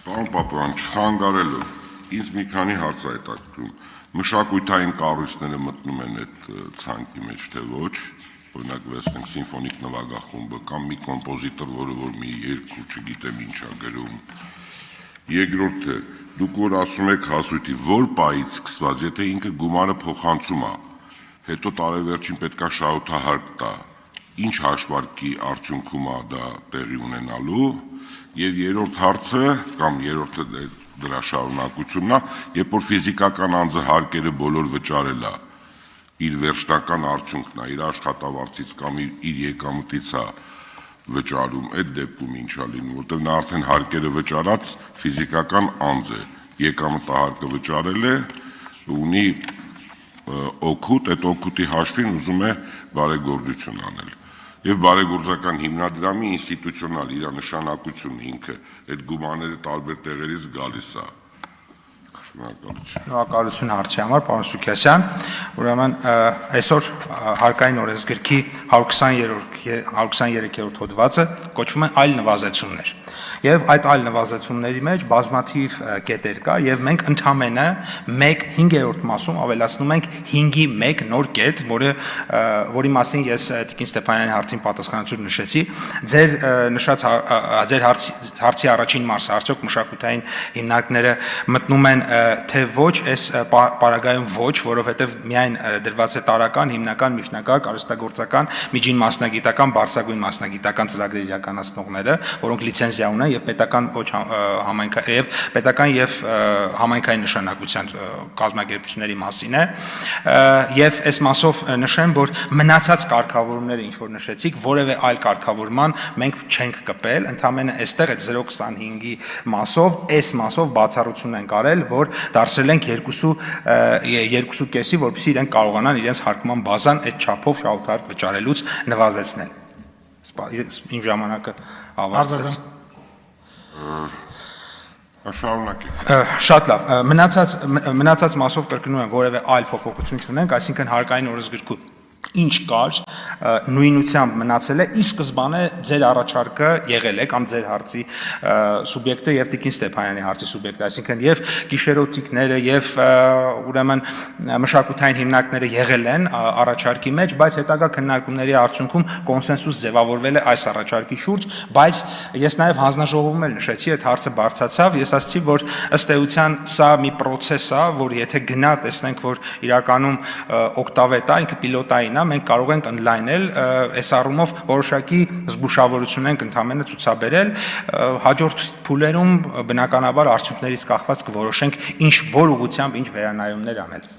Պարոն Պապյան, չխանգարելով, ինձ մի քանի հարց է հետաքրքրում։ Մշակութային կառույցները մտնում են այդ ցանկի մեջ, թե ոչ, օրինակ վերցնենք սիմֆոնիկ նվագախումբը կամ մի կոմպոզիտոր, որը որ մի երգ ու չգիտեմ ինչ է գրում։ Երկրորդը, դուք որ ասում եք հասույթի, որ պահից սկսված, եթե ինքը գումարը փոխանցում է, հետո տարեվերջին պետքա շահութահարկ տա, ինչ հաշվարկի արդյունքում է դա տեղի ունենալու, եւ երրորդ հարցը կամ երրորդը դրա շարունակությունն է, երբ որ ֆիզիկական անձը հարկերը բոլոր վճարել է, իր վերջնական արդյունքն է, իր աշխատավարձից կամ իր եկամտից է վճարում, այդ դեպքում ինչ է լինում, որտեղ նա արդեն հարկերը վճարած ֆիզիկական անձ է, եկամտահարկը վճարել է, ունի օգուտ, այդ օգուտի հաշվին ուզում է բարեգործություն անել։ Եվ բարեգործական հիմնադրամի ինստիտուցիոնալ իր նշանակությունը ինքը այդ գումարները տարբեր տեղերից գալիս է։ Շնորհակալություն հարցի համար, պարոն Սուքիասյան։ Ուրեմն այսօր հարկային օրենսգրքի 123-րդ հոդվածը կոչվում է այլ նվազեցումներ։ Եվ այդ այլ նվազեցումների մեջ բազմաթիվ կետեր կա, եւ մենք ընդամենը 1/5 մասում ավելացնում ենք 5-ի 1 նոր կետ, որի մասին ես Տիկին Ստեփանյանի հարցին պատասխանատվություն նշեցի։ Ձեր նշած ձեր հարցի առաջին մասը, արդյոք մշակութային հիմնարկները մտնում են թե ոչ, այս պարագայում ոչ, որովհետև միայն դրված է տարական, հիմնական, միջնակարգ, արհեստագործական, միջին մասնագիտական, բարձրագույն մասնագիտական ծրագրեր իրականացնողները, որոնք լիցենզիա ունեն եւ պետական եւ համայնքային նշանակության կազմակերպությունների մասին է, եւ այս մասով նշեմ, որ մնացած կարգավորումները, ինչ որ նշեցիք, որևէ այլ կարգավորման մենք չենք կպել, ընդամենը այստեղ այդ 0.25-ի մասով, այս մասով բացառություն ենք արել, որ դարձրել ենք 2.5-ի, որպեսզի իրենք կարողանան իրենց հարկման բազան այդ չափով շահութահարկ վճարելուց նվազեցնել։ Իմ ժամանակը ավարտվեց։ Շարունակեք։ Շատ լավ։ Մնացած մասով կրկնում եմ, որևէ այլ փոփոխություն չունենք, այսինքն հարկային օրենսգրքում ինչ կար, նույնությամբ մնացել է, ի սկզբանե ձեր առաջարկը եղել է կամ ձեր հարցի սուբյեկտը եւ Տիկին Ստեփանյանի հարցի սուբյեկտը, այսինքն եւ գիշերօթիկները եւ ուրեմն մշակութային հիմնարկները եղել են առաջարկի մեջ, բայց հետագա քննարկումների արդյունքում կոնսենսուս ձևավորվել է այս առաջարկի շուրջ, բայց ես նաեւ հանձնաժողովում էլ նշեցի, այդ հարցը բարձրացավ, ես ասացի, որ ըստ էության սա մի process է, որ եթե գնա տեսնենք, որ իրականում օկտավետ է, ինքը պիլոտային է, մենք կարող ենք ընդլայնել, այս առումով որոշակի զգուշավորություն ենք ընդամենը ցուցաբերել, հաջորդ փուլերում բնականաբար արդյունքներից կախված կորոշենք ինչ որ ուղղությամբ ինչ վերանայումներ անել։